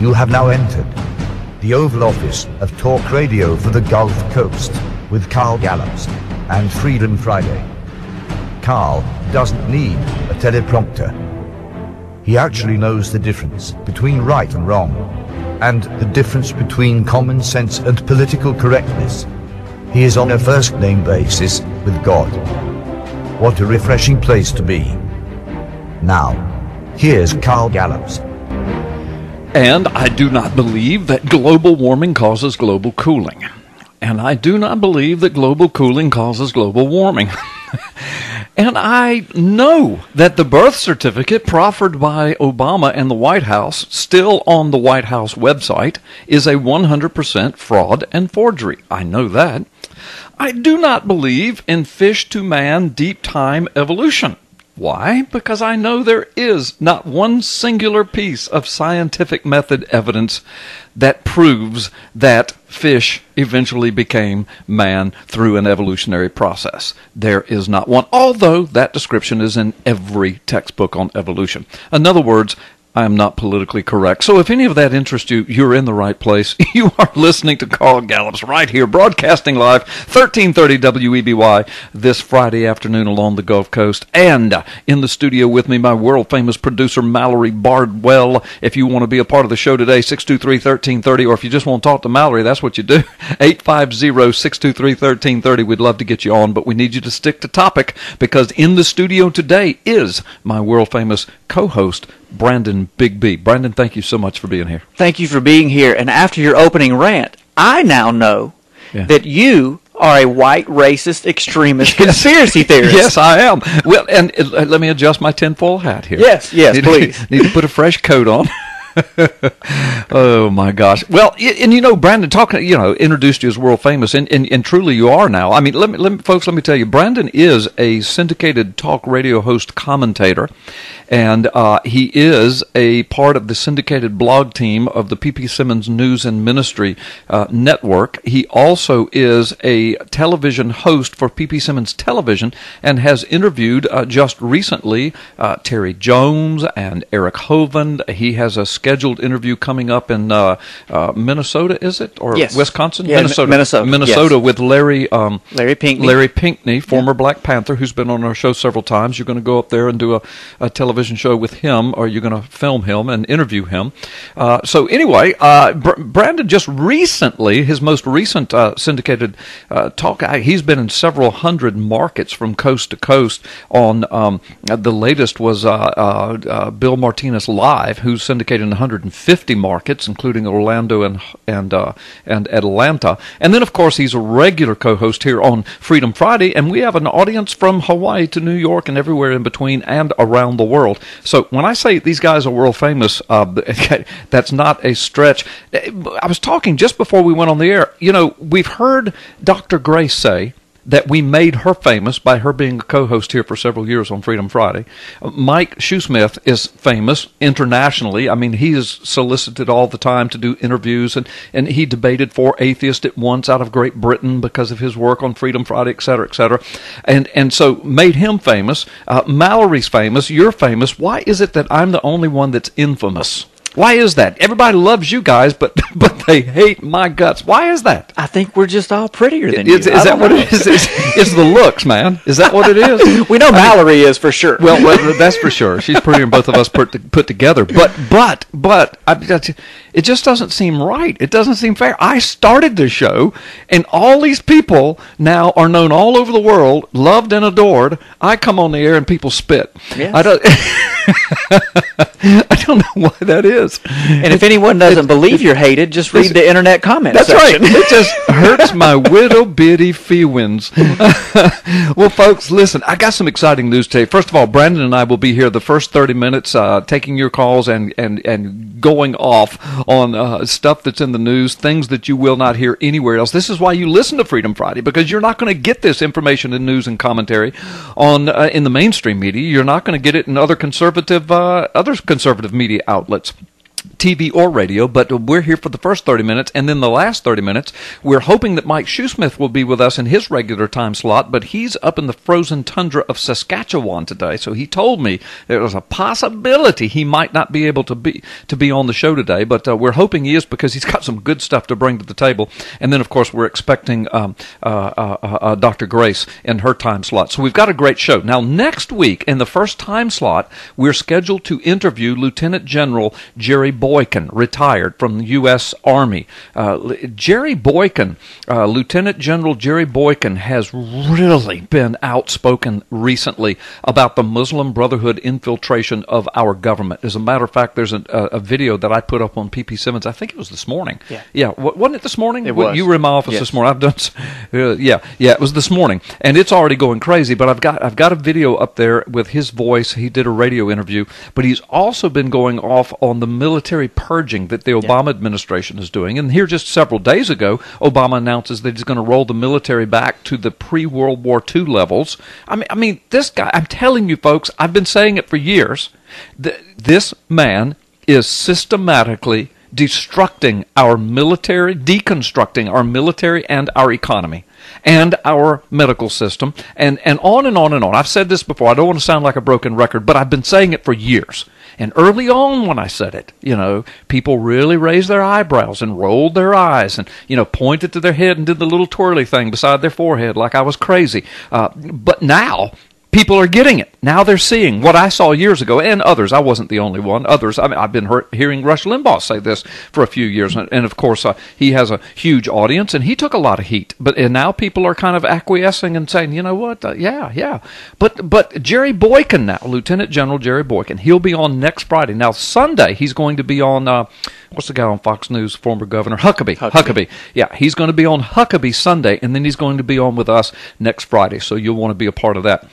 You have now entered the Oval Office of Talk Radio for the Gulf Coast with Carl Gallups and Freedom Friday. Carl doesn't need a teleprompter. He actually knows the difference between right and wrong, and the difference between common sense and political correctness. He is on a first-name basis with God. What a refreshing place to be. Now, here's Carl Gallups. And I do not believe that global warming causes global cooling. And I do not believe that global cooling causes global warming. And I know that the birth certificate proffered by Obama and the White House, still on the White House website, is a 100% fraud and forgery. I know that. I do not believe in fish-to-man deep-time evolution. Why? Because I know there is not one singular piece of scientific method evidence that proves that fish eventually became man through an evolutionary process. There is not one, although that description is in every textbook on evolution. In other words, I am not politically correct. So if any of that interests you, you're in the right place. You are listening to Carl Gallups right here, broadcasting live, 1330 WEBY, this Friday afternoon along the Gulf Coast. And in the studio with me, my world-famous producer, Mallory Bardwell. If you want to be a part of the show today, 623-1330, or if you just want to talk to Mallory, that's what you do, 850-623-1330. We'd love to get you on, but we need you to stick to topic, because in the studio today is my world-famous co-host, Brandon Big B. Brandon, thank you so much for being here. Thank you for being here. And after your opening rant, I now know that you are a white racist extremist conspiracy theorist. Yes, I am. Well, and let me adjust my tinfoil hat here. Yes, please. Need to put a fresh coat on. Oh my gosh! Well, and you know, Brandon, introduced you as world famous, and truly you are now. I mean, let me, folks, let me tell you, Brandon is a syndicated talk radio host, commentator, and he is a part of the syndicated blog team of the P.P. Simmons News and Ministry network. He also is a television host for P.P. Simmons Television, and has interviewed just recently Terry Jones and Eric Hovind. He has a scheduled interview coming up in Minnesota, is it? Or yes. Wisconsin? Yeah, Minnesota, yes. With Larry Pinckney. Larry Pinckney, former Black Panther, who's been on our show several times. You're going to go up there and do a television show with him, or you're going to film him and interview him. So anyway, Brandon just recently, his most recent syndicated talk, he's been in several hundred markets from coast to coast on, the latest was Bill Martinez Live, who's syndicated in 150 markets, including Orlando and Atlanta. And then, of course, he's a regular co-host here on Freedom Friday, and we have an audience from Hawaii to New York and everywhere in between and around the world. So when I say these guys are world famous, that's not a stretch. I was talking just before we went on the air. You know, we've heard Dr. Grace say that we made her famous by her being a co-host here for several years on Freedom Friday. Mike Shoesmith is famous internationally. I mean, he is solicited all the time to do interviews, and he debated 4 atheists at once out of Great Britain because of his work on Freedom Friday, et cetera, et cetera. And so made him famous. Mallory's famous. You're famous. Why is it that I'm the only one that's infamous? Why is that? Everybody loves you guys, but they hate my guts. Why is that? I think we're just all prettier than you. Is that what it is? It's the looks, man. Is that what it is? We know Mallory is for sure. Well, that's for sure. She's prettier than both of us put together. But it just doesn't seem right. It doesn't seem fair. I started this show, and all these people now are known all over the world, loved and adored. I come on the air and people spit. Yes. I don't know why that is. And if anyone doesn't believe you're hated, just read the internet comment section. That's right. It just hurts my little bitty feelings. Well, folks, listen, I got some exciting news today. First of all, Brandon and I will be here the first 30 minutes taking your calls and going off on stuff that's in the news, things that you will not hear anywhere else. This is why you listen to Freedom Friday, because you're not going to get this information in news and commentary on in the mainstream media. You're not going to get it in other conservative media outlets. TV or radio, but we're here for the first 30 minutes, and then the last 30 minutes, we're hoping that Mike Shoesmith will be with us in his regular time slot, but he's up in the frozen tundra of Saskatchewan today, so he told me there was a possibility he might not be able to be on the show today, but we're hoping he is because he's got some good stuff to bring to the table. And then, of course, we're expecting Dr. Grace in her time slot. So we've got a great show. Now, next week, in the first time slot, we're scheduled to interview Lieutenant General Jerry Boykin, retired from the U.S. Army. Jerry Boykin, Lieutenant General Jerry Boykin, has really been outspoken recently about the Muslim Brotherhood infiltration of our government. As a matter of fact, there's a video that I put up on PP Simmons. I think it was this morning. Yeah. Wasn't it this morning? It was. You were in my office this morning. I've done. Yeah. It was this morning, and it's already going crazy. But I've got a video up there with his voice. He did a radio interview, but he's also been going off on the military purging that the Obama administration is doing. And here, just several days ago, Obama announces that he's going to roll the military back to the pre-World War II levels. I mean, this guy. I'm telling you, folks. I've been saying it for years. This man is systematically deconstructing our military and our economy and our medical system, and on and on and on. I've said this before. I don't want to sound like a broken record, but I've been saying it for years. And early on when I said it, people really raised their eyebrows and rolled their eyes and, pointed to their head and did the little twirly thing beside their forehead like I was crazy. But now people are getting it. Now they're seeing what I saw years ago, and others. I wasn't the only one. Others. I mean, I've been hearing Rush Limbaugh say this for a few years, and of course he has a huge audience, and he took a lot of heat. And now people are kind of acquiescing and saying, you know what? Yeah. But Jerry Boykin now, Lieutenant General Jerry Boykin, he'll be on next Friday. Now Sunday he's going to be on. What's the guy on Fox News? Former Governor Huckabee. Yeah, he's going to be on Huckabee Sunday, and then he's going to be on with us next Friday. So you'll want to be a part of that.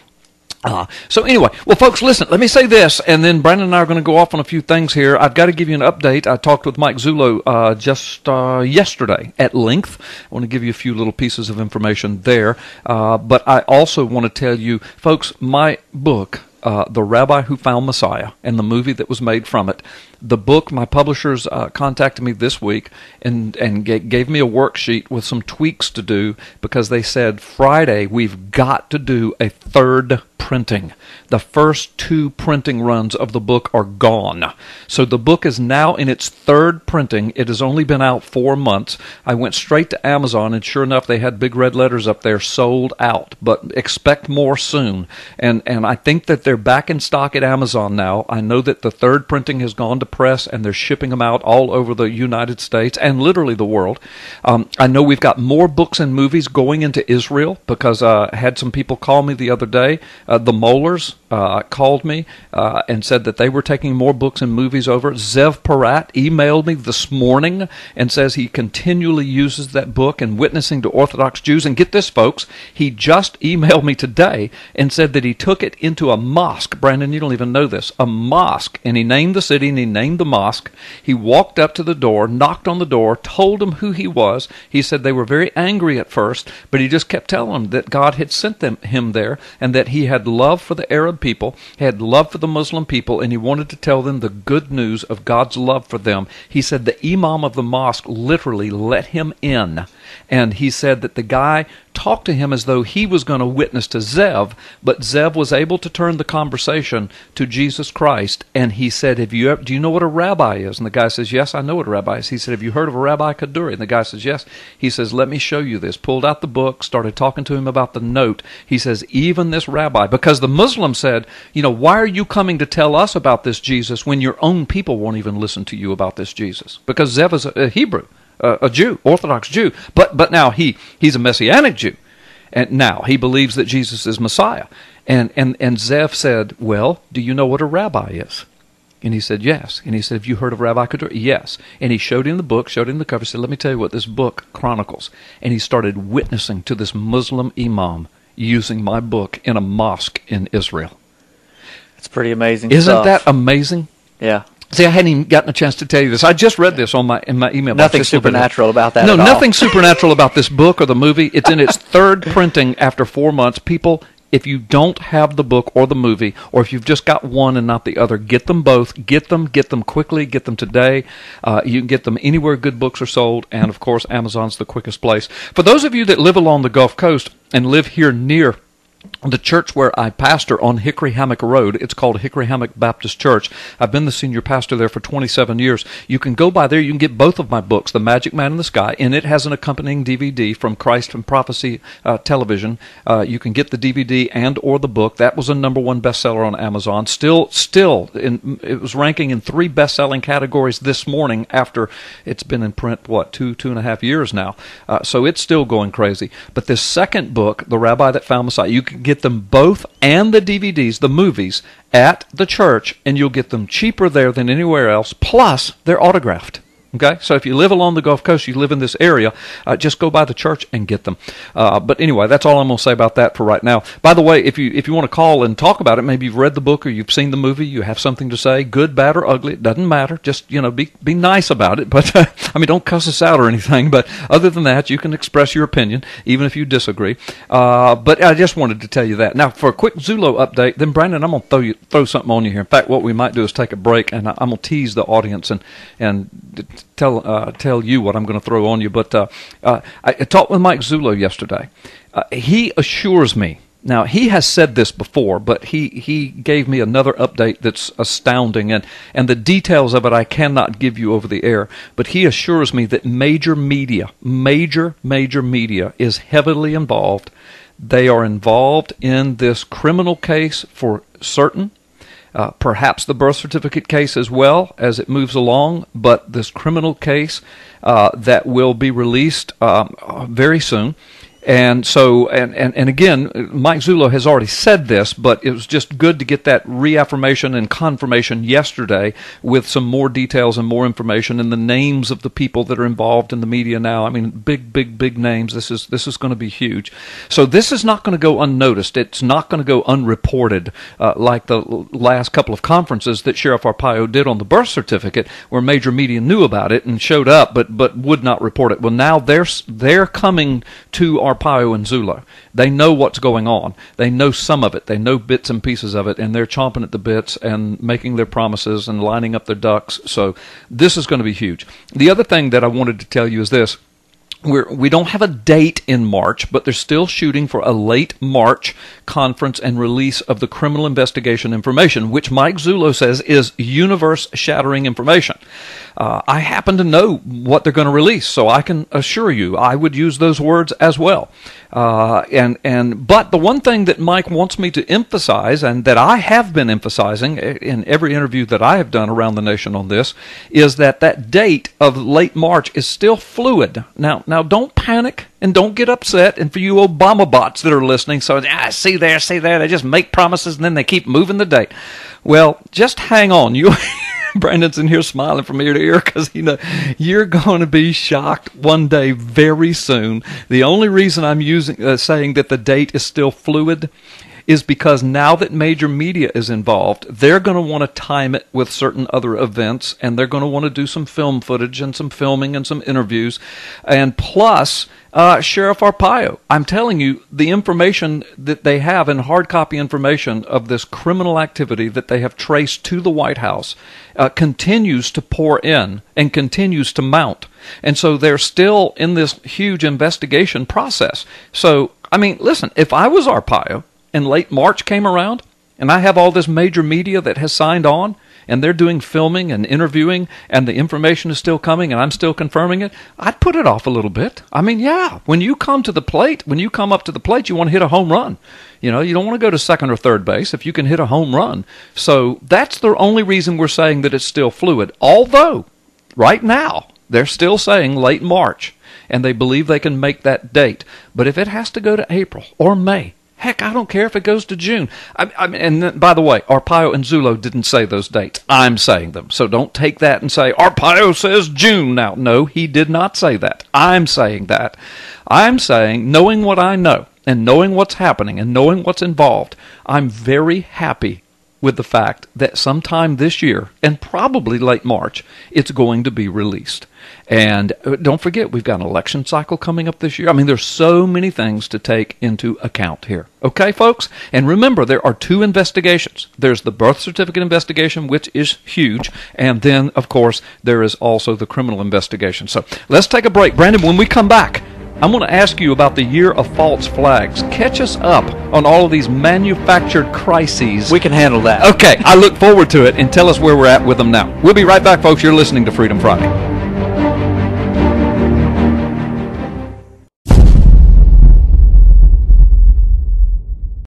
So anyway, well, folks, listen, let me say this, and then Brandon and I are going to go off on a few things here. I've got to give you an update. I talked with Mike Zullo just yesterday at length. I want to give you a few little pieces of information there. But I also want to tell you, folks, my book, The Rabbi Who Found Messiah, and the movie that was made from it. The book, my publishers contacted me this week and gave me a worksheet with some tweaks to do because they said, Friday, we've got to do a third printing. The first 2 printing runs of the book are gone. So the book is now in its 3rd printing. It has only been out 4 months. I went straight to Amazon, and sure enough, they had big red letters up there, sold out, but expect more soon. And I think that they're back in stock at Amazon now. I know that the 3rd printing has gone to press, and they're shipping them out all over the United States and literally the world. I know we've got more books and movies going into Israel because I had some people call me the other day. The Molars called me and said that they were taking more books and movies over. Zev Parat emailed me this morning and says he continually uses that book in witnessing to Orthodox Jews. And get this, folks, he just emailed me today and said that he took it into a mosque. Brandon, you don't even know this. A mosque. And he named the city and he named the mosque. He walked up to the door, knocked on the door, told them who he was. He said they were very angry at first, but he just kept telling them that God had sent him there and that he had love for the Arab people, he had love for the Muslim people, and he wanted to tell them the good news of God's love for them. He said the imam of the mosque literally let him in, and he said that the guy talked to him as though he was going to witness to Zev, but Zev was able to turn the conversation to Jesus Christ, and he said, do you know what a rabbi is? And the guy says, yes, I know what a rabbi is. He said, have you heard of a Rabbi Kaduri? And the guy says, yes. He says, let me show you this. Pulled out the book, started talking to him about the note. He says, even this rabbi, because the Muslim said, why are you coming to tell us about this Jesus when your own people won't even listen to you about this Jesus? Because Zev is a Hebrew. A Jew, Orthodox Jew, but now he's a Messianic Jew, and now he believes that Jesus is Messiah. And Zev said, well, do you know what a rabbi is? And he said, yes. And he said, have you heard of Rabbi Kaduri? Yes. And he showed him the book, showed him the cover, said, let me tell you what this book chronicles. And he started witnessing to this Muslim imam using my book in a mosque in Israel. It's pretty amazing Isn't stuff. that amazing? Yeah. See, I hadn't even gotten a chance to tell you this. I just read this in my email. Nothing supernatural about that. No, at all. nothing supernatural about this book or the movie. It's in its 3rd printing after 4 months. People If you don't have the book or the movie, or if you've just got one and not the other, get them both. Get them quickly. Get them today. You can get them anywhere good books are sold, and of course, Amazon's the quickest place. For those of you that live along the Gulf Coast and live here near the church where I pastor on Hickory Hammock Road, it's called Hickory Hammock Baptist Church. I've been the senior pastor there for 27 years. You can go by there. You can get both of my books, The Magic Man in the Sky, and it has an accompanying DVD from Christ and Prophecy television. You can get the DVD and or the book. That was a #1 bestseller on Amazon. It was ranking in 3 best-selling categories this morning after it's been in print, 2.5 years now. So it's still going crazy. But this second book, The Rabbi That Found Messiah, you can get them both and the DVDs, the movies, at the church, and you'll get them cheaper there than anywhere else, plus they're autographed. Okay, so if you live along the Gulf Coast, you live in this area, just go by the church and get them. But anyway, that's all I'm going to say about that for right now. By the way, if you want to call and talk about it, maybe you've read the book or you've seen the movie, you have something to say, good, bad, or ugly, it doesn't matter. Just, be nice about it. But, don't cuss us out or anything. But other than that, you can express your opinion, even if you disagree. But I just wanted to tell you that. Now, for a quick Zullo update, then Brandon, I'm going to throw something on you here. In fact, what we might do is take a break, and I'm going to tease the audience and tell you what I'm going to throw on you. But I talked with Mike Zullo yesterday. He assures me, now he has said this before, but he gave me another update that's astounding, and the details of it I cannot give you over the air, but he assures me that major media is heavily involved. They are involved in this criminal case for certain. Perhaps the birth certificate case as well as it moves along, but this criminal case that will be released very soon. And so, and again, Mike Zullo has already said this, but it was just good to get that reaffirmation and confirmation yesterday with some more details and more information and the names of the people that are involved in the media now. I mean, big names. This is going to be huge. So this is not going to go unnoticed. It's not going to go unreported like the last couple of conferences that Sheriff Arpaio did on the birth certificate, where major media knew about it and showed up, but would not report it. Well, now they're coming to Arpaio and Zullo. They know what's going on. They know some of it. They know bits and pieces of it, and they're chomping at the bits and making their promises and lining up their ducks. So this is going to be huge. The other thing that I wanted to tell you is this. We don't have a date in March, but they're still shooting for a late March conference and release of the criminal investigation information, which Mike Zullo says is universe-shattering information. I happen to know what they're going to release, so I can assure you I would use those words as well. But the one thing that Mike wants me to emphasize, and that I have been emphasizing in every interview that I have done around the nation on this, is that date of late March is still fluid. Now don't panic and don't get upset. And for you Obama bots that are listening, see there, they just make promises and then they keep moving the date. Well, just hang on. Brandon's in here smiling from ear to ear because you're going to be shocked one day very soon. The only reason I'm saying that the date is still fluid is because now that major media is involved, they're going to want to time it with certain other events, and they're going to want to do some film footage and some filming and some interviews. And plus, Sheriff Arpaio, I'm telling you, the information that they have and hard copy information of this criminal activity that they have traced to the White House continues to pour in and continues to mount. And so they're still in this huge investigation process. So, listen, if I was Arpaio, and late March came around, and I have all this major media that has signed on, and they're doing filming and interviewing, and the information is still coming, and I'm still confirming it, I'd put it off a little bit. When you come up to the plate, you want to hit a home run. You don't want to go to second or third base if you can hit a home run. So that's the only reason we're saying that it's still fluid. Although, right now, they're still saying late March, and they believe they can make that date. But if it has to go to April or May, heck, I don't care if it goes to June. And by the way, Arpaio and Zullo didn't say those dates. I'm saying them. So don't take that and say, Arpaio says June now. No, he did not say that. I'm saying that. I'm saying, knowing what I know, and knowing what's happening, and knowing what's involved, I'm very happy with the fact that sometime this year, and probably late March, it's going to be released. And don't forget, we've got an election cycle coming up this year. I mean, there's so many things to take into account here. Okay, folks? And remember, there are 2 investigations. There's the birth certificate investigation, which is huge. And then, of course, there is also the criminal investigation. So let's take a break. Brandon, when we come back, I'm going to ask you about the year of false flags. Catch us up on all of these manufactured crises. We can handle that. Okay, I look forward to it, and tell us where we're at with them now. We'll be right back, folks. You're listening to Freedom Friday.